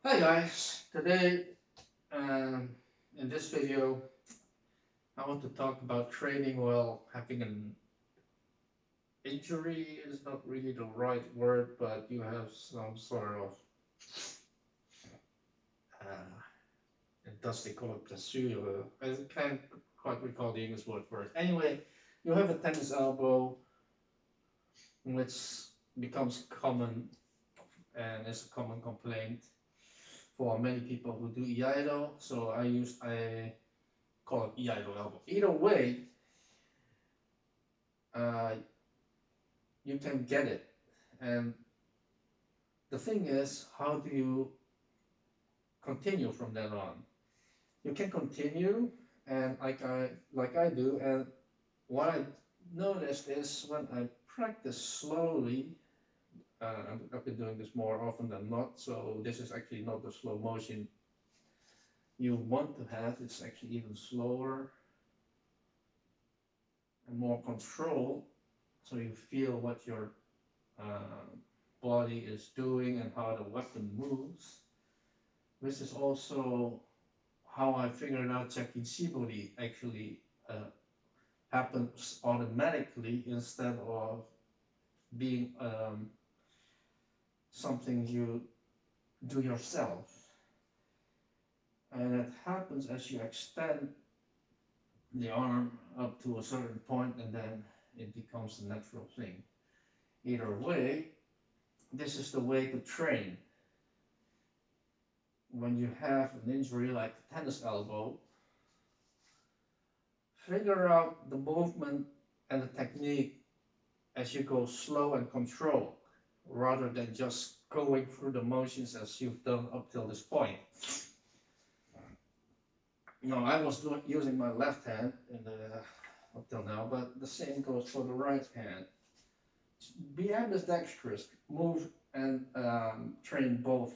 Hi guys, today um, in this video I want to talk about training while having an injury is not really the right word, but you have some sort of, thus they call it blessure. I can't quite recall the English word for it. Anyway, you have a tennis elbow which becomes common and is a common complaint for many people who do iaido. So I call it iaido elbow. Either way, uh, you can get it. And the thing is, how do you continue from then on? You can continue, and like I do, and what I noticed is when I practice slowly, I've been doing this more often than not, so this is actually not the slow motion you want to have. It's actually even slower and more control, so you feel what your uh, body is doing and how the weapon moves. This is also how I figured out checking Shibori actually happens automatically instead of being something you do yourself. And it happens as you extend the arm up to a certain point and then it becomes a natural thing. Either way, this is the way to train. When you have an injury like the tennis elbow, figure out the movement and the technique as you go slow and controlled, rather than just going through the motions as you've done up till this point. No, I was using my left hand up till now, but the same goes for the right hand. Be ambidextrous, move and train both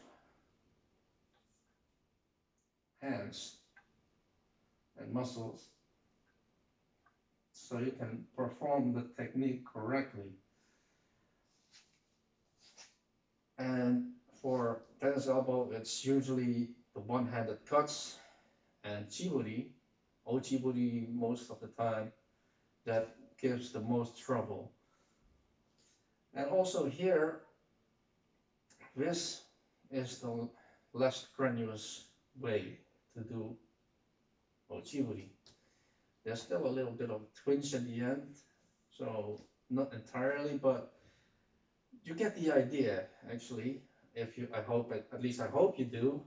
hands and muscles so you can perform the technique correctly. And for tennis elbow, it's usually the one-handed cuts and chiburi, ochiburi most of the time, that gives the most trouble. And also here, this is the less strenuous way to do ochiburi. There's still a little bit of a twinge at the end, so not entirely, but you get the idea actually. If you, I hope, at least I hope you do,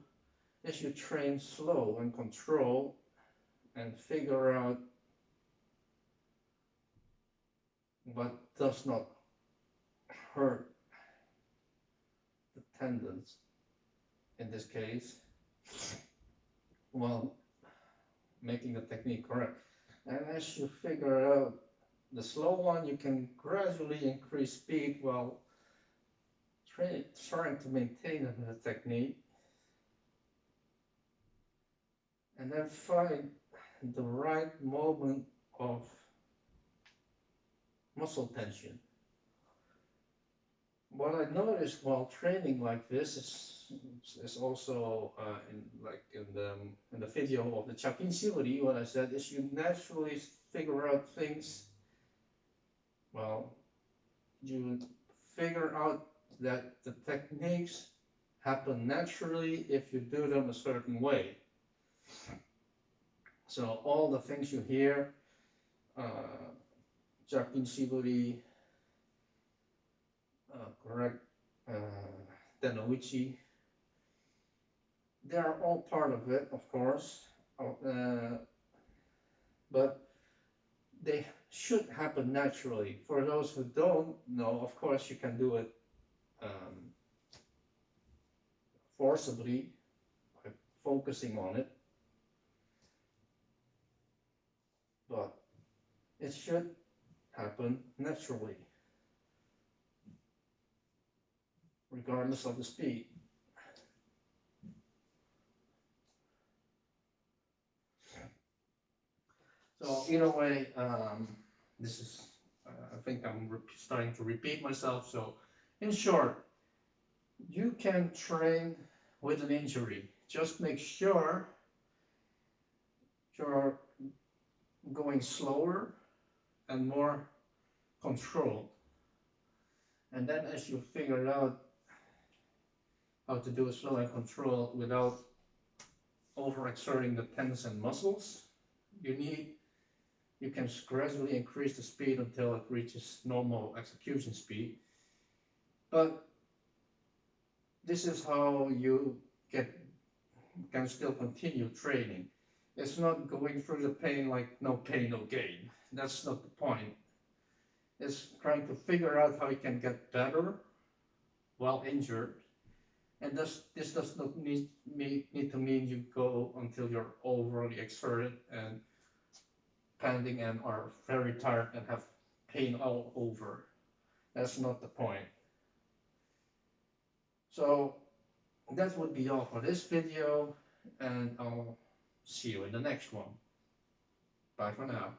is you train slow and control and figure out what does not hurt the tendons in this case, while making the technique correct. And as you figure out the slow one, you can gradually increase speed while trying to maintain the technique, and then find the right moment of muscle tension. What I noticed while training like this is also in the video of the Chakin Shiburi, what I said is you naturally figure out things. Well, you figure out that the techniques happen naturally if you do them a certain way. So all the things you hear, Chakin Shiburi, correct, Tenouchi, they are all part of it, of course, but they should happen naturally. For those who don't know, of course, you can do it um, forcibly by focusing on it, but it should happen naturally, regardless of the speed. So either way, this is, I think I'm starting to repeat myself. So in short, you can train with an injury. Just make sure you're going slower and more controlled. And then as you figure out how to do it slow and controlled without overexerting the tendons and muscles, you can gradually increase the speed until it reaches normal execution speed. But this is how you can still continue training. It's not going through the pain like no pain, no gain. That's not the point. It's trying to figure out how you can get better while injured. And this does not need to mean you go until you're overly exerted and panting and are very tired and have pain all over. That's not the point. So that would be all for this video, and I'll see you in the next one. Bye for now.